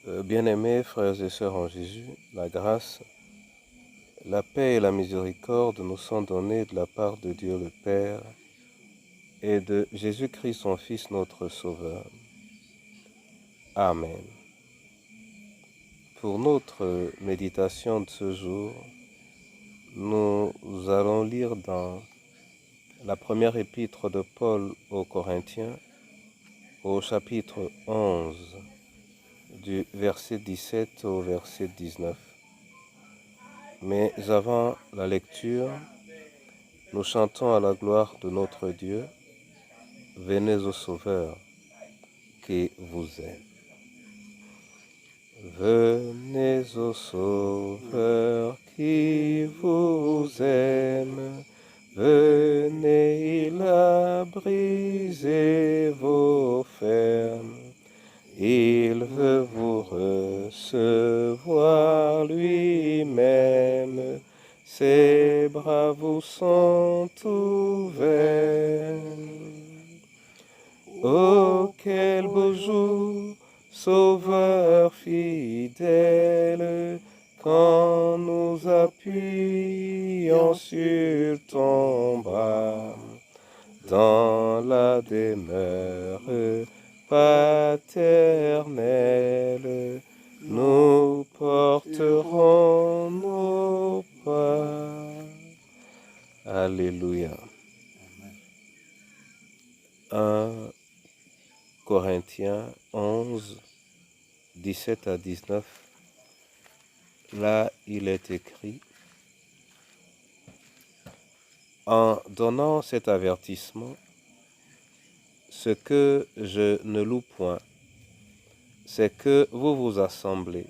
Bien-aimés frères et sœurs en Jésus, la grâce, la paix et la miséricorde nous sont données de la part de Dieu le Père et de Jésus-Christ son Fils notre Sauveur. Amen. Pour notre méditation de ce jour, nous allons lire dans la première épître de Paul aux Corinthiens, au chapitre 11, du verset 17 au verset 19. Mais avant la lecture, nous chantons à la gloire de notre Dieu. Venez au Sauveur qui vous aime. Venez au Sauveur qui vous aime. Venez, il a brisé vos fermes. Il veut vous recevoir lui-même. Ses bras vous sont ouverts. Oh, quel beau jour, Sauveur fidèle, quand nous appuyons sur ton bras, dans la demeure paternelle, nous porterons nos pas. Alléluia. 1 Corinthiens 11, 17 à 19. Là, il est écrit: en donnant cet avertissement, ce que je ne loue point, c'est que vous vous assemblez,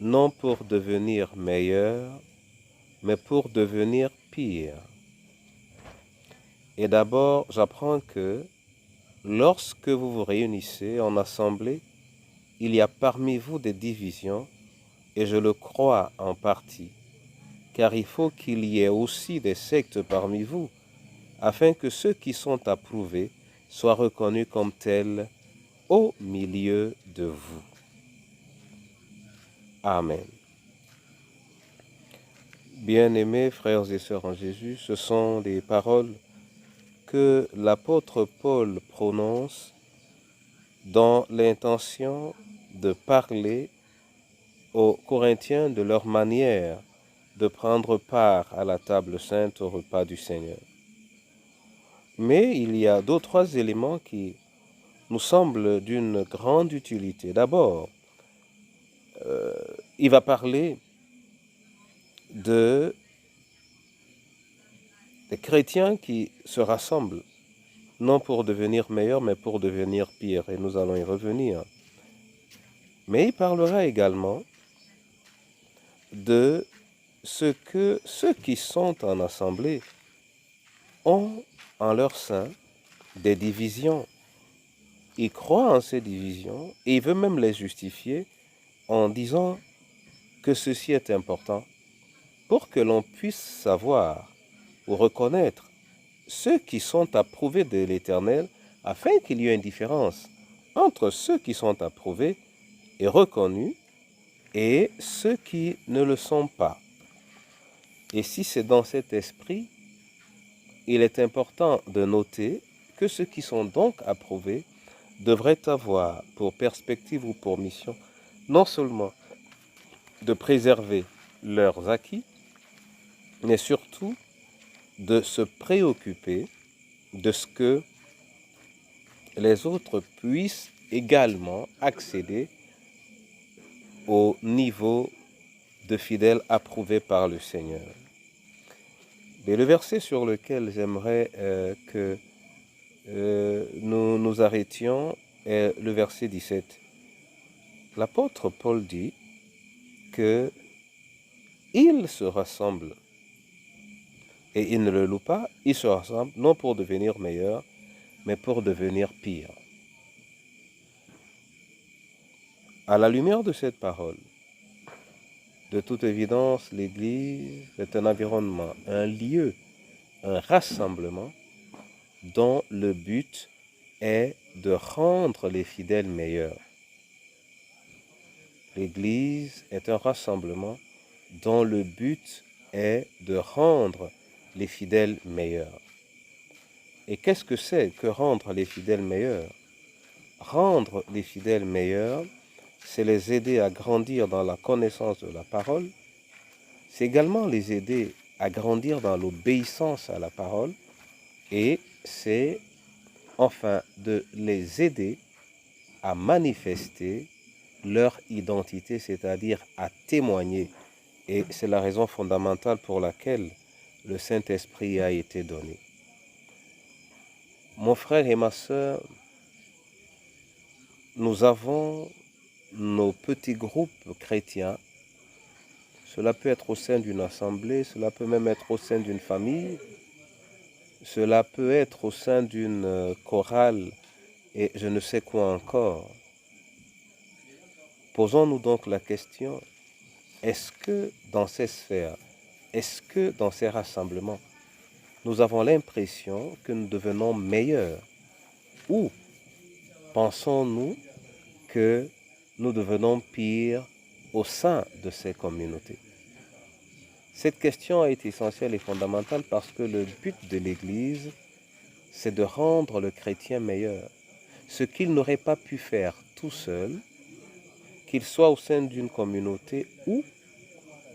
non pour devenir meilleurs, mais pour devenir pires. Et d'abord, j'apprends que lorsque vous vous réunissez en assemblée, il y a parmi vous des divisions, et je le crois en partie, car il faut qu'il y ait aussi des sectes parmi vous, afin que ceux qui sont approuvés soient reconnus comme tels au milieu de vous. Amen. Bien-aimés frères et sœurs en Jésus, ce sont des paroles que l'apôtre Paul prononce dans l'intention de parler aux Corinthiens de leur manière de prendre part à la table sainte au repas du Seigneur. Mais il y a trois éléments qui nous semblent d'une grande utilité. D'abord, il va parler des chrétiens qui se rassemblent, non pour devenir meilleurs, mais pour devenir pires, et nous allons y revenir. Mais il parlera également de ce que ceux qui sont en assemblée ont en leur sein des divisions. Il croit en ces divisions et il veut même les justifier en disant que ceci est important pour que l'on puisse savoir ou reconnaître ceux qui sont approuvés de l'Éternel, afin qu'il y ait une différence entre ceux qui sont approuvés et reconnus et ceux qui ne le sont pas. Et si c'est dans cet esprit, il est important de noter que ceux qui sont donc approuvés devraient avoir pour perspective ou pour mission non seulement de préserver leurs acquis, mais surtout de se préoccuper de ce que les autres puissent également accéder au niveau de fidèles approuvés par le Seigneur. Et le verset sur lequel j'aimerais que nous nous arrêtions est le verset 17. L'apôtre Paul dit que ils se rassemblent et ils ne le louent pas, ils se rassemblent non pour devenir meilleurs, mais pour devenir pires. À la lumière de cette parole, de toute évidence, l'Église est un environnement, un lieu, un rassemblement dont le but est de rendre les fidèles meilleurs. L'Église est un rassemblement dont le but est de rendre les fidèles meilleurs. Et qu'est-ce que c'est que rendre les fidèles meilleurs? Rendre les fidèles meilleurs, c'est les aider à grandir dans la connaissance de la parole, c'est également les aider à grandir dans l'obéissance à la parole, et c'est enfin de les aider à manifester leur identité, c'est-à-dire à témoigner. Et c'est la raison fondamentale pour laquelle le Saint-Esprit a été donné. Mon frère et ma sœur, nous avons nos petits groupes chrétiens. Cela peut être au sein d'une assemblée, cela peut même être au sein d'une famille, cela peut être au sein d'une chorale et je ne sais quoi encore. Posons-nous donc la question, est-ce que dans ces sphères, est-ce que dans ces rassemblements, nous avons l'impression que nous devenons meilleurs? Ou pensons-nous que nous devenons pires au sein de ces communautés? Cette question est essentielle et fondamentale parce que le but de l'Église, c'est de rendre le chrétien meilleur. Ce qu'il n'aurait pas pu faire tout seul, qu'il soit au sein d'une communauté ou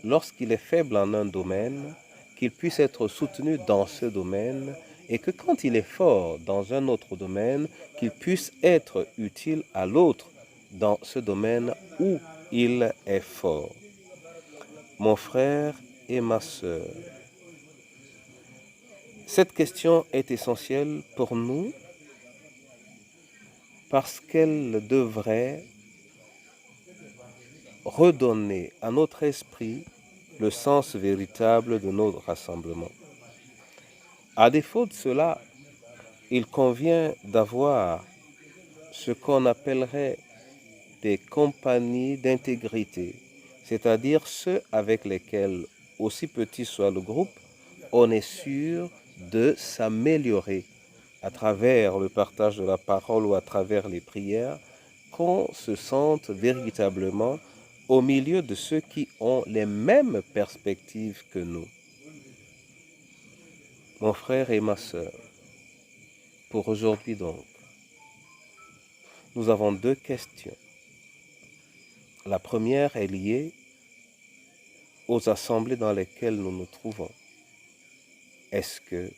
lorsqu'il est faible en un domaine, qu'il puisse être soutenu dans ce domaine et que quand il est fort dans un autre domaine, qu'il puisse être utile à l'autre dans ce domaine où il est fort. Mon frère et ma sœur, cette question est essentielle pour nous parce qu'elle devrait redonner à notre esprit le sens véritable de notre rassemblement. À défaut de cela, il convient d'avoir ce qu'on appellerait des compagnies d'intégrité, c'est-à-dire ceux avec lesquels, aussi petit soit le groupe, on est sûr de s'améliorer à travers le partage de la parole ou à travers les prières, qu'on se sente véritablement au milieu de ceux qui ont les mêmes perspectives que nous. Mon frère et ma sœur, pour aujourd'hui donc, nous avons deux questions. La première est liée aux assemblées dans lesquelles nous nous trouvons. Est-ce que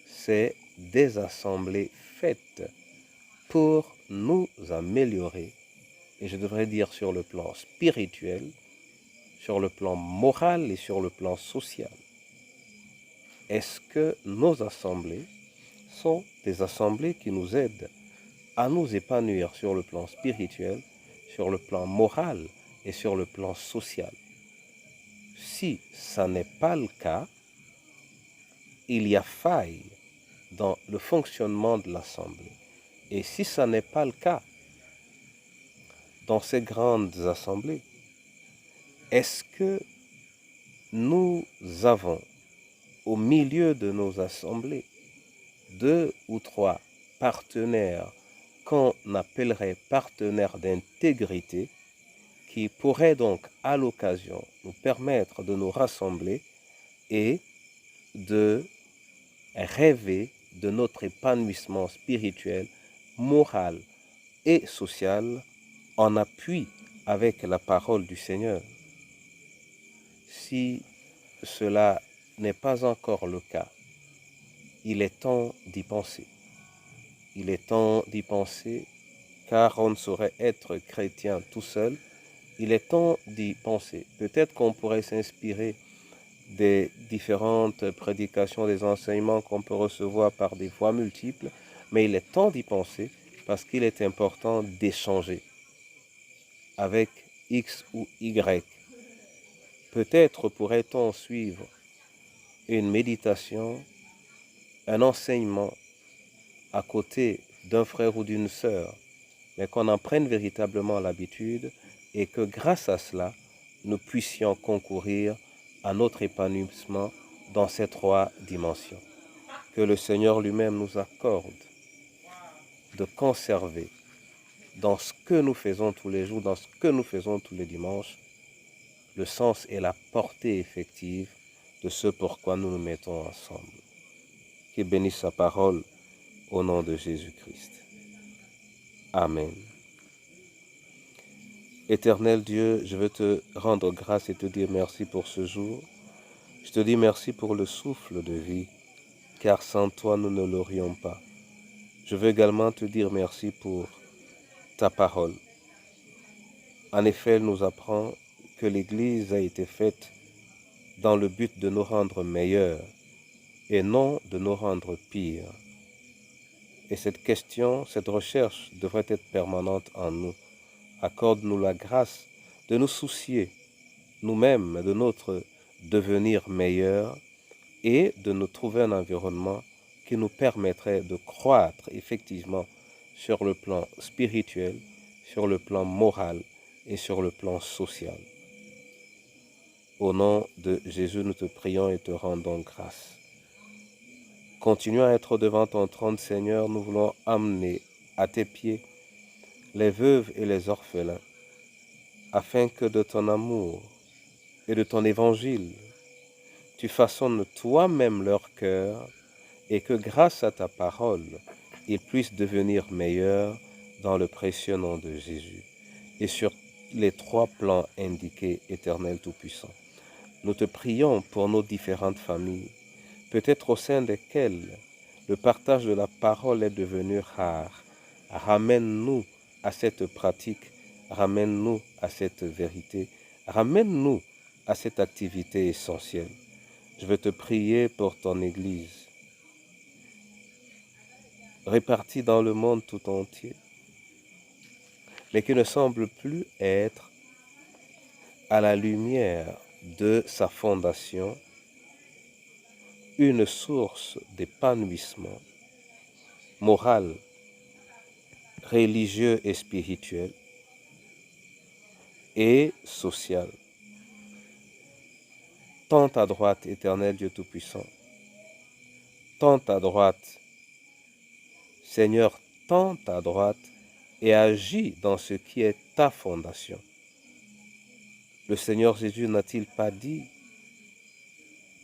c'est des assemblées faites pour nous améliorer, et je devrais dire sur le plan spirituel, sur le plan moral et sur le plan social? Est-ce que nos assemblées sont des assemblées qui nous aident à nous épanouir sur le plan spirituel, sur le plan moral et sur le plan social? Si ça n'est pas le cas, il y a faille dans le fonctionnement de l'Assemblée. Et si ça n'est pas le cas dans ces grandes assemblées, est-ce que nous avons au milieu de nos assemblées 2 ou 3 partenaires qu'on appellerait partenaires d'intégrité qui pourraient donc à l'occasion nous permettre de nous rassembler et de rêver de notre épanouissement spirituel, moral et social en appui avec la parole du Seigneur? Si cela n'est pas encore le cas, il est temps d'y penser. Il est temps d'y penser car on ne saurait être chrétien tout seul. Il est temps d'y penser. Peut-être qu'on pourrait s'inspirer des différentes prédications, des enseignements qu'on peut recevoir par des voies multiples, mais il est temps d'y penser parce qu'il est important d'échanger avec X ou Y. Peut-être pourrait-on suivre une méditation, un enseignement à côté d'un frère ou d'une sœur, mais qu'on en prenne véritablement l'habitude et que grâce à cela, nous puissions concourir à notre épanouissement dans ces 3 dimensions. Que le Seigneur lui-même nous accorde de conserver dans ce que nous faisons tous les jours, dans ce que nous faisons tous les dimanches, le sens et la portée effective de ce pourquoi nous nous mettons ensemble. Qu'il bénisse sa parole au nom de Jésus-Christ. Amen. Éternel Dieu, je veux te rendre grâce et te dire merci pour ce jour. Je te dis merci pour le souffle de vie, car sans toi nous ne l'aurions pas. Je veux également te dire merci pour ta parole. En effet, elle nous apprend que l'Église a été faite dans le but de nous rendre meilleurs et non de nous rendre pires. Et cette question, cette recherche devrait être permanente en nous. Accorde-nous la grâce de nous soucier nous-mêmes de notre devenir meilleur et de nous trouver un environnement qui nous permettrait de croître effectivement sur le plan spirituel, sur le plan moral et sur le plan social. Au nom de Jésus, nous te prions et te rendons grâce. Continuons à être devant ton trône, Seigneur. Nous voulons amener à tes pieds les veuves et les orphelins, afin que de ton amour et de ton évangile, tu façonnes toi-même leur cœur et que grâce à ta parole, ils puissent devenir meilleurs dans le précieux nom de Jésus. Et sur les 3 plans indiqués, Éternel Tout-Puissant, nous te prions pour nos différentes familles, peut-être au sein desquelles le partage de la parole est devenu rare. Ramène-nous à cette pratique, ramène-nous à cette vérité, ramène-nous à cette activité essentielle. Je veux te prier pour ton Église, répartie dans le monde tout entier, mais qui ne semble plus être à la lumière de sa fondation une source d'épanouissement moral, religieux et spirituel et social. Tends ta droite, Éternel Dieu Tout-Puissant. Tends ta droite, Seigneur, tends ta droite et agis dans ce qui est ta fondation. Le Seigneur Jésus n'a-t-il pas dit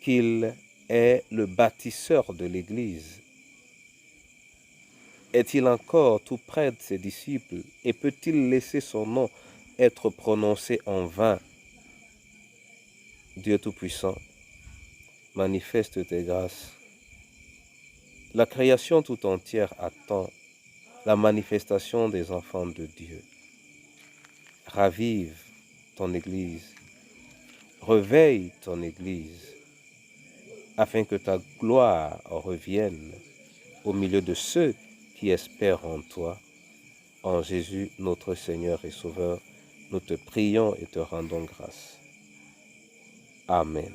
qu'il est le bâtisseur de l'Église? Est-il encore tout près de ses disciples et peut-il laisser son nom être prononcé en vain? Dieu Tout-Puissant, manifeste tes grâces. La création tout entière attend la manifestation des enfants de Dieu. Ravive ton Église, réveille ton Église, afin que ta gloire revienne au milieu de ceux qui espèrent en toi. En Jésus, notre Seigneur et Sauveur, nous te prions et te rendons grâce. Amen.